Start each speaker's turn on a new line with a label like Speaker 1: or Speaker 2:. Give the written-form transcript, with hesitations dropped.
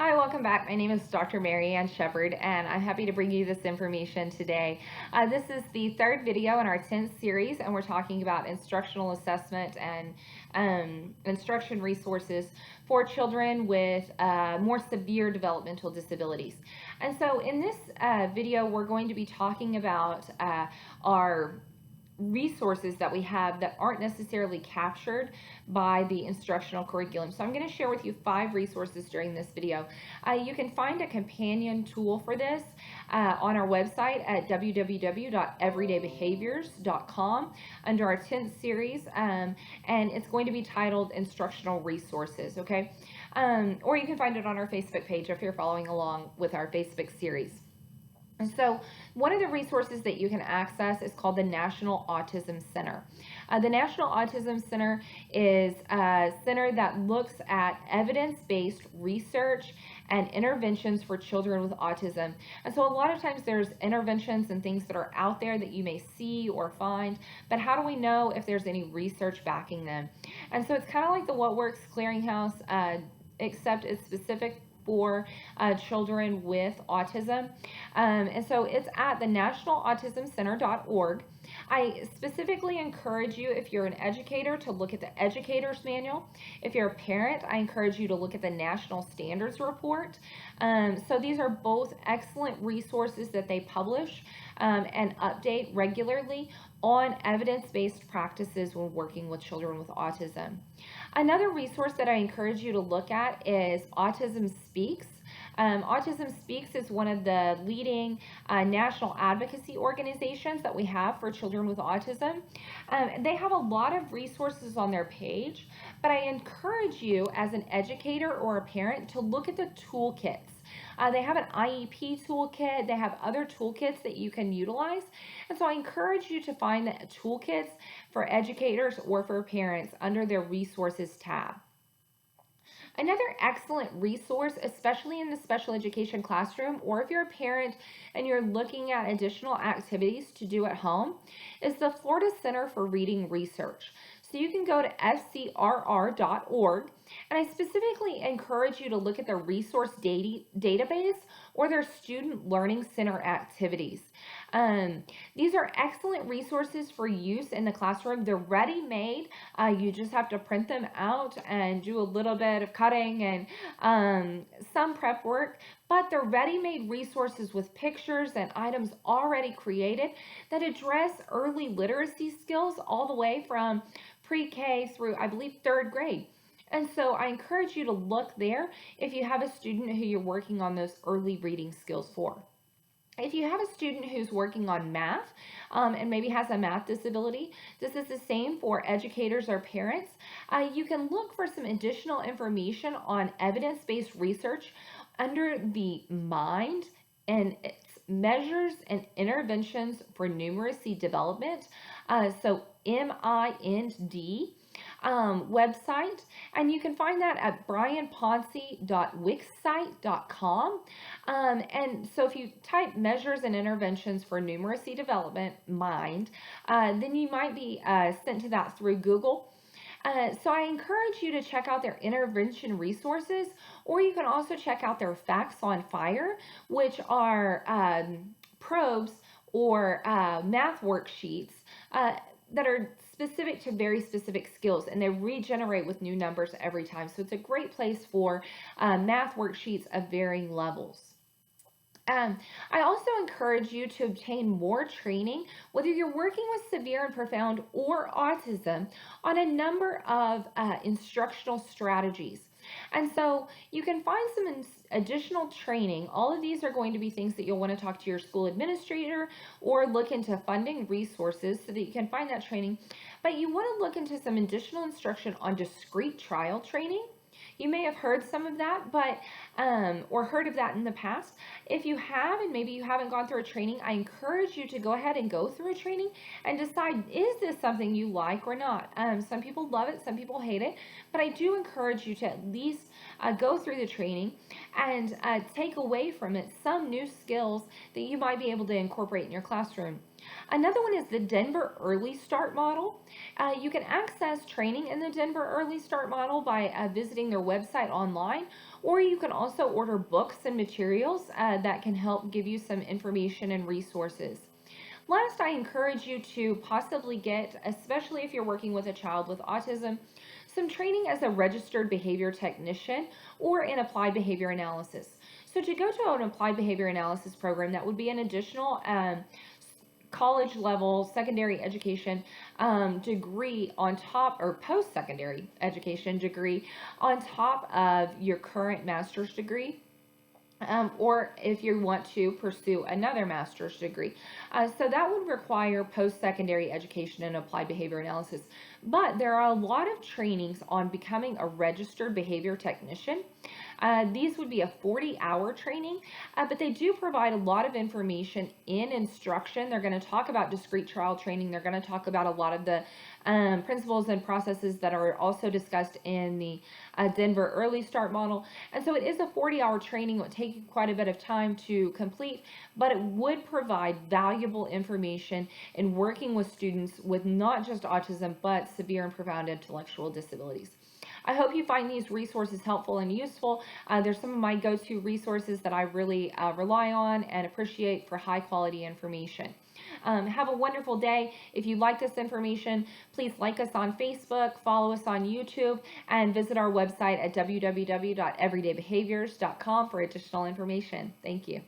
Speaker 1: Hi, welcome back. My name is Dr. Mary Ann Shepard, and I'm happy to bring you this information today. This is the third video in our 10th series, and we're talking about instructional assessment and instruction resources for children with more severe developmental disabilities. And so in this video, we're going to be talking about our resources that we have that aren't necessarily captured by the instructional curriculum. So I'm going to share with you 5 resources during this video. You can find a companion tool for this on our website at www.everydaybehaviors.com under our 10th series, and it's going to be titled Instructional Resources, okay? Or you can find it on our Facebook page if you're following along with our Facebook series. And so one of the resources that you can access is called the National Autism Center. The National Autism Center is a center that looks at evidence-based research and interventions for children with autism. And so a lot of times there's interventions and things that are out there that you may see or find, but how do we know if there's any research backing them? And so it's kind of like the What Works Clearinghouse, except it's specific for children with autism. And so it's at the nationalautismcenter.org. I specifically encourage you, if you're an educator, to look at the educator's manual. If you're a parent, I encourage you to look at the National Standards Report. So these are both excellent resources that they publish and update regularly on evidence-based practices when working with children with autism. Another resource that I encourage you to look at is Autism Speaks. Autism Speaks is one of the leading national advocacy organizations that we have for children with autism. They have a lot of resources on their page, but I encourage you as an educator or a parent to look at the toolkits. They have an IEP toolkit. They have other toolkits that you can utilize. And so I encourage you to find the toolkits for educators or for parents under their resources tab. Another excellent resource, especially in the special education classroom, or if you're a parent and you're looking at additional activities to do at home, is the Florida Center for Reading Research. So you can go to fcrr.org, and I specifically encourage you to look at their resource database or their student learning center activities. These are excellent resources for use in the classroom. They're ready-made. You just have to print them out and do a little bit of cutting and some prep work, but they're ready-made resources with pictures and items already created that address early literacy skills all the way from pre-K through, I believe, 3rd grade. And so I encourage you to look there if you have a student who you're working on those early reading skills for. If you have a student who's working on math and maybe has a math disability, this is the same for educators or parents. You can look for some additional information on evidence-based research under the MIND and its measures and interventions for numeracy development. So MIND website, and you can find that at brianponce.wixsite.com. And so if you type measures and interventions for numeracy development, MIND, then you might be sent to that through Google. So I encourage you to check out their intervention resources, or you can also check out their Facts on Fire, which are probes or math worksheets that are specific to very specific skills, and they regenerate with new numbers every time. So it's a great place for math worksheets of varying levels. I also encourage you to obtain more training, whether you're working with severe and profound or autism, on a number of instructional strategies. And so you can find some additional training. All of these are going to be things that you'll want to talk to your school administrator or look into funding resources so that you can find that training. But you want to look into some additional instruction on discrete trial training. You may have heard some of that, but or heard of that in the past. If you have, and maybe you haven't gone through a training, I encourage you to go ahead and go through a training and decide, is this something you like or not? Some people love it, some people hate it, but I do encourage you to at least go through the training and take away from it some new skills that you might be able to incorporate in your classroom. Another one is the Denver Early Start Model. You can access training in the Denver Early Start Model by visiting their website online, or you can also order books and materials that can help give you some information and resources. Last, I encourage you to possibly get, especially if you're working with a child with autism, some training as a registered behavior technician or in applied behavior analysis. So to go to an applied behavior analysis program, that would be an additional college level secondary education degree on top, or post-secondary education degree on top of your current master's degree. Or if you want to pursue another master's degree. So that would require post-secondary education in applied behavior analysis. But there are a lot of trainings on becoming a registered behavior technician. These would be a 40-hour training, but they do provide a lot of information in instruction. They're going to talk about discrete trial training. They're going to talk about a lot of the principles and processes that are also discussed in the Denver Early Start Model. And so it is a 40-hour training. It would take you quite a bit of time to complete, but it would provide valuable information in working with students with not just autism, but severe and profound intellectual disabilities. I hope you find these resources helpful and useful. They're some of my go-to resources that I really rely on and appreciate for high quality information. Have a wonderful day. If you like this information, please like us on Facebook, follow us on YouTube, and visit our website at www.everydaybehaviors.com for additional information. Thank you.